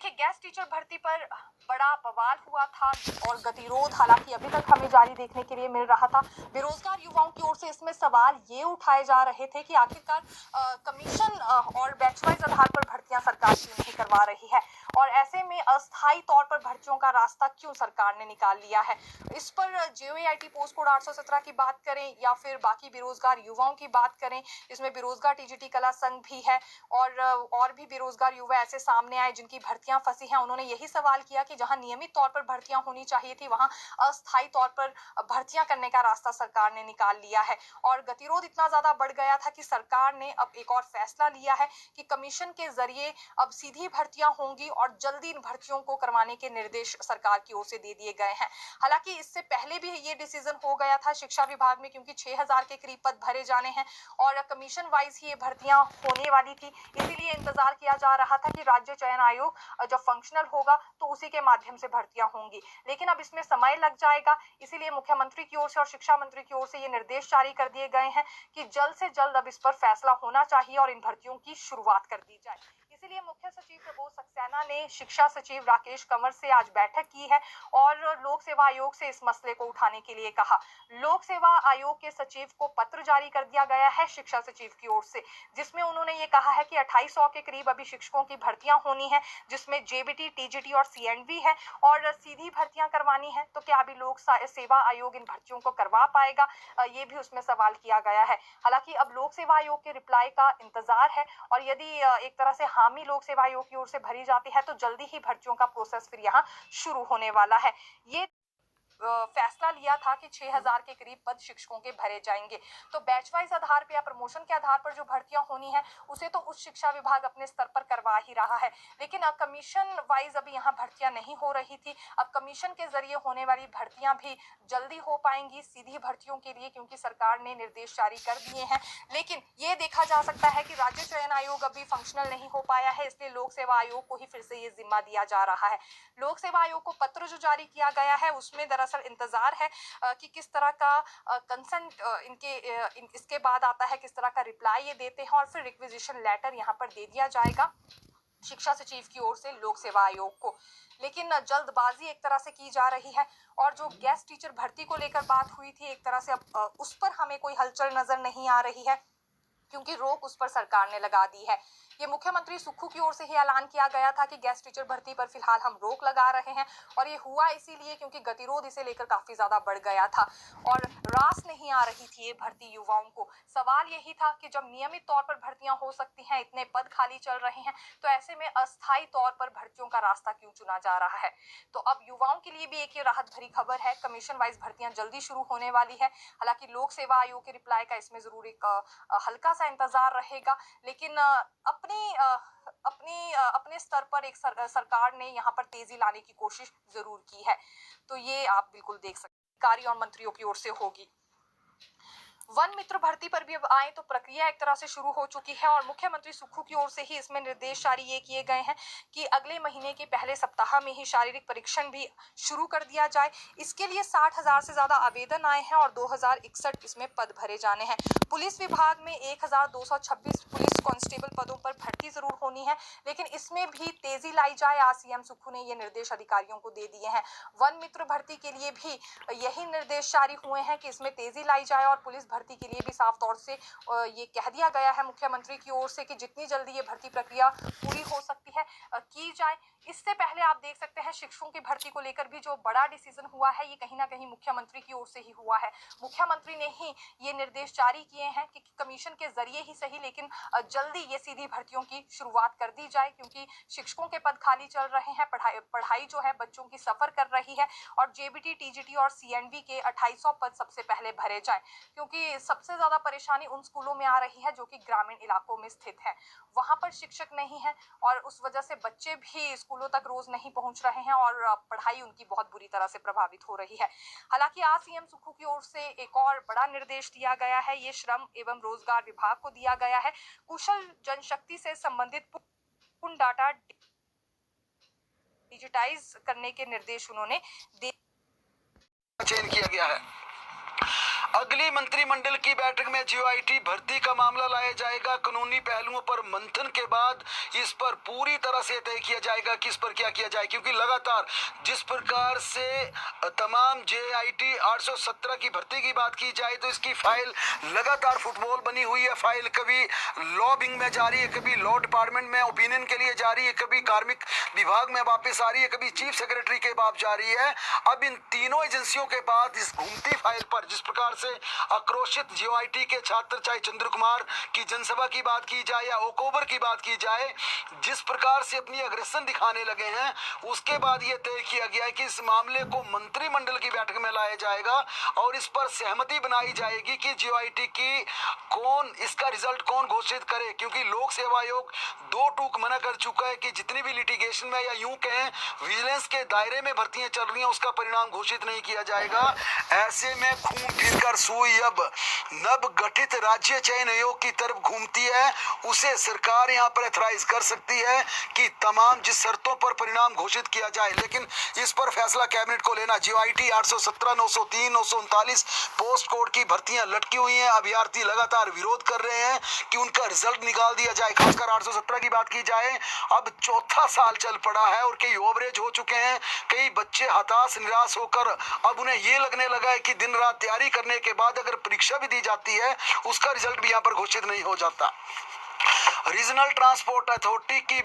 देखिए, guest teacher भर्ती पर बड़ा बवाल हुआ था और गतिरोध हालांकि अभी तक हमें जारी देखने के लिए मिल रहा था। बेरोजगार युवाओं की ओर से इसमें सवाल ये उठाए जा रहे थे कि आखिरकार कमीशन और बैच वाइज आधार पर भर्तियां सरकार क्यों नहीं करवा रही है और ऐसे में अस्थायी तौर पर भर्तियों का रास्ता क्यों सरकार ने निकाल लिया है। इस पर JOAIT पोस्ट कोड 817 की बात करें या फिर बाकी बेरोजगार युवाओं की बात करें, इसमें बेरोजगार TGT कला संघ भी है और भी बेरोजगार युवा ऐसे सामने आए जिनकी भर्तियां फंसी हैं। उन्होंने यही सवाल किया कि जहां नियमित तौर पर भर्तियां होनी चाहिए थी वहां अस्थायी तौर पर भर्तियां करने का रास्ता सरकार ने निकाल लिया है और गतिरोध इतना ज्यादा बढ़ गया था कि सरकार ने अब एक और फैसला लिया है कि कमीशन के जरिए अब सीधी भर्तियां होंगी और जल्दी इन भर्तियों को करवाने के निर्देश सरकार की ओर से दे दिए गए हैं। हालांकि इससे पहले भी ये डिसीजन हो गया था शिक्षा विभाग में, क्योंकि 6000 के करीब पद भरे जाने हैं और कमीशन वाइज ही ये भर्तियां होने वाली थी। इसीलिए इंतजार किया जा रहा था कि राज्य चयन आयोग जब फंक्शनल होगा तो उसी के माध्यम से भर्तियां होंगी, लेकिन अब इसमें समय लग जाएगा। इसीलिए मुख्यमंत्री की ओर से और शिक्षा मंत्री की ओर से ये निर्देश जारी कर दिए गए हैं कि जल्द से जल्द अब इस पर फैसला होना चाहिए और इन भर्तियों की शुरुआत कर दी जाए। इसीलिए मुख्य सचिव प्रबोध सक्सेना ने शिक्षा सचिव राकेश कंवर से आज बैठक की है और लोक सेवा आयोग से इस मसले को उठाने के लिए कहा। लोक सेवा आयोग के सचिव को पत्र जारी कर दिया गया है शिक्षा सचिव की ओर से, जिसमें उन्होंने ये कहा है कि 2800 के करीब अभी शिक्षकों की भर्तियां होनी है, जिसमें JBT, TGT और CNV है और सीधी भर्तियां करवानी है। तो क्या अभी लोक सेवा आयोग इन भर्तियों को करवा पाएगा, ये भी उसमें सवाल किया गया है। हालांकि अब लोक सेवा आयोग के रिप्लाई का इंतजार है और यदि एक तरह से हामी लोक सेवा आयोग की ओर से भरी जाती है तो जल्दी ही भर्तियों का प्रोसेस फिर यहाँ शुरू होने वाला है। ये फैसला लिया था कि 6000 के करीब पद शिक्षकों के भरे जाएंगे, तो बैच वाइज आधार पर या प्रमोशन के आधार पर जो भर्तियां होनी है उसे तो उच्च शिक्षा विभाग अपने स्तर पर करवा ही रहा है, लेकिन अब कमीशन वाइज अभी यहाँ भर्तियां नहीं हो रही थी। अब कमीशन के जरिए होने वाली भर्तियां भी जल्दी हो पाएंगी सीधी भर्तियों के लिए, क्योंकि सरकार ने निर्देश जारी कर दिए हैं। लेकिन ये देखा जा सकता है कि राज्य चयन आयोग अभी फंक्शनल नहीं हो पाया है, इसलिए लोक सेवा आयोग को ही फिर से ये जिम्मा दिया जा रहा है। लोक सेवा आयोग को पत्र जो जारी किया गया है उसमें दरअसल इंतजार है कि किस तरह का कंसेंट इसके बाद आता है, किस तरह का रिप्लाई ये देते हैं और फिर रिक्विजिशन लेटर यहाँ पर दे दिया जाएगा शिक्षा सचिव की ओर से लोक सेवा आयोग को। लेकिन जल्दबाजी एक तरह से की जा रही है और जो गेस्ट टीचर भर्ती को लेकर बात हुई थी एक तरह से अब उस पर हमें कोई हलचल नजर नहीं आ रही है, क्योंकि रोक उस पर सरकार ने लगा दी है। ये मुख्यमंत्री सुक्खू की ओर से ही ऐलान किया गया था कि गेस्ट टीचर भर्ती पर फिलहाल हम रोक लगा रहे हैं और ये हुआ इसीलिए क्योंकि गतिरोध इसे लेकर काफी ज्यादा बढ़ गया था और रास नहीं आ रही थी ये भर्ती युवाओं को। सवाल यही था कि जब नियमित तौर पर भर्तियां हो सकती हैं, इतने पद खाली चल रहे हैं, तो ऐसे में अस्थायी तौर पर भर्तियों का रास्ता क्यों चुना जा रहा है। तो अब युवाओं के लिए भी एक ये राहत भरी खबर है, कमीशन वाइज भर्तियां जल्दी शुरू होने वाली है। हालांकि लोक सेवा आयोग के रिप्लाई का इसमें जरूर एक हल्का सा इंतजार रहेगा, लेकिन अपने स्तर पर एक सरकार ने यहाँ पर तेजी लाने की कोशिश जरूर की है। तो ये आप बिल्कुल देख सकते हैं अधिकारी और मंत्रियों की ओर से होगी। वन मित्र भर्ती पर भी अब आए तो प्रक्रिया एक तरह से शुरू हो चुकी है और मुख्यमंत्री सुक्खू की ओर से ही इसमें निर्देश जारी ये किए गए हैं कि अगले महीने के पहले सप्ताह में ही शारीरिक परीक्षण भी शुरू कर दिया जाए। इसके लिए 60,000 से ज्यादा आवेदन आए हैं और 2061 इसमें पद भरे जाने हैं। पुलिस विभाग में 1226 पुलिस कांस्टेबल पदों पर भर्ती जरूर होनी है, लेकिन इसमें भी तेजी लाई जाए। आज CM सुक्खू ने ये निर्देश अधिकारियों को दे दिए हैं। वन मित्र भर्ती के लिए भी यही निर्देश जारी हुए हैं कि इसमें तेजी लाई जाए और पुलिस भर्ती के लिए भी साफ तौर से ये कह दिया गया है मुख्यमंत्री की ओर से कि जितनी जल्दी ये भर्ती प्रक्रिया पूरी हो सकती है की जाए। इससे पहले आप देख सकते हैं शिक्षकों की भर्ती को लेकर भी जो बड़ा डिसीजन हुआ है ये कहीं ना कहीं मुख्यमंत्री की ओर से ही हुआ है। मुख्यमंत्री ने ही ये निर्देश जारी किए हैं कि कमीशन के जरिए ही सही, लेकिन जल्दी ये सीधी भर्तियों की शुरुआत कर दी जाए, क्योंकि शिक्षकों के पद खाली चल रहे हैं, पढ़ाई जो है बच्चों की सफर कर रही है और JBT, TGT और CNV के 2800 पद सबसे पहले भरे जाए, क्योंकि सबसे ज्यादा परेशानी उन स्कूलों में आ रही है जो कि ग्रामीण इलाकों में स्थित है। वहां पर शिक्षक नहीं है और उस वजह से बच्चे भी स्कूलों तक रोज नहीं पहुंच रहे हैं और पढ़ाई उनकी बहुत बुरी तरह से प्रभावित हो रही है। हालांकि आज CM सुक्खू की ओर से एक और बड़ा निर्देश दिया गया है, ये श्रम एवं रोजगार विभाग को दिया गया है। कुशल जनशक्ति से संबंधित पूर्ण डाटा डिजिटाइज करने के निर्देश उन्होंने चयन किया गया है। अगली मंत्रिमंडल की बैठक में जीओआईटी भर्ती का मामला लाया जाएगा। कानूनी पहलुओं पर मंथन के बाद इस पर पूरी तरह से तय किया जाएगा कि इस पर क्या किया जाए, क्योंकि लगातार जिस प्रकार से तमाम जेआईटी 817 की भर्ती की बात की जाए तो इसकी फाइल लगातार फुटबॉल बनी हुई है। फाइल कभी लॉ विंग में जा रही है, कभी लॉ डिपार्टमेंट में ओपिनियन के लिए जा रही है, कभी कार्मिक विभाग में वापस आ रही है, कभी चीफ सेक्रेटरी के पास जा रही है। अब इन तीनों एजेंसियों के बाद इस घूमती फाइल पर जिस प्रकार से आक्रोशित जीओआईटी के छात्र, चाहे चंद्र कुमार की जनसभा की बात की जाए या ओकोबर की बात की जाए, जिस प्रकार से अपनी अग्रेसन दिखाने लगे हैं, उसके बाद यह तय किया गया है कि इस मामले को मंत्रिमंडल की बैठक में लाया जाएगा और इस पर सहमति बनाई जाएगी कि जीओआईटी की इसका रिजल्ट कौन घोषित करे, क्योंकि लोक सेवा आयोग दो टूक मना कर चुका है कि जितनी भी लिटिगेशन में या यूं कहें विजिलेंस के दायरे में भर्तियां चल रही हैं उसका परिणाम घोषित नहीं किया जाएगा। ऐसे में घूम फिरकर सुई अब नव गठित राज्य चयन आयोग की तरफ घूमती है। उसे सरकार यहां पर एथराइज कर सकती है कि तमाम जिस शर्तों पर परिणाम घोषित किया जाए, लेकिन इस पर फैसला कैबिनेट को लेना। जीओआईटी 817, 903, 939 पोस्ट कोड की भर्तियां लटकी हुई हैं। अभ्यर्थी लगातार विरोध कर रहे हैं कि उनका रिजल्ट निकाल दिया जाए। खासकर 817 की बात की जाए, अब चौथा साल चल पड़ा है और कई ओवरेज हो चुके हैं। कई बच्चे हताश निराश होकर अब उन्हें ये लगने लगा है कि दिन रात तैयारी करने के बाद अगर परीक्षा भी दी जाती है उसका रिजल्ट भी यहाँ पर घोषित नहीं हो जाता। रीजनल ट्रांसपोर्ट अथॉरिटी की